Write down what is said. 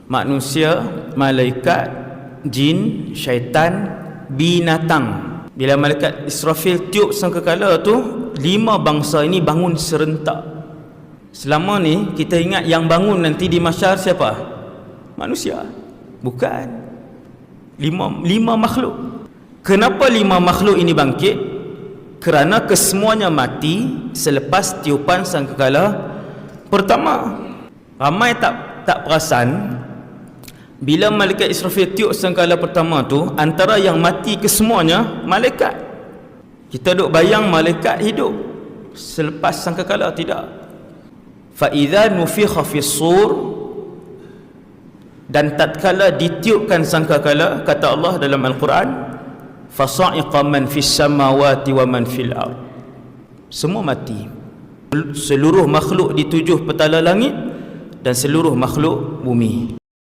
manusia, malaikat, jin, syaitan, binatang. Bila malaikat Israfil tiup sangkakala tu, 5 bangsa ini bangun serentak. Selama ni kita ingat yang bangun nanti di mahsyar siapa? Manusia. Bukan. 5 makhluk. Kenapa 5 makhluk ini bangkit? Kerana kesemuanya mati selepas tiupan sangkakala pertama. Ramai tak perasan bila malaikat Israfil tiup sangkakala pertama tu, antara yang mati kesemuanya malaikat. Kita duk bayang malaikat hidup selepas sangkakala, tidak. Fa idza nufikha fis sur, dan tatkala ditiupkan sangkakala, kata Allah dalam Al-Quran, fasa'iqa man fis samawati wa man fil ard. Semua mati. Seluruh makhluk di 7 petala langit dan seluruh makhluk bumi.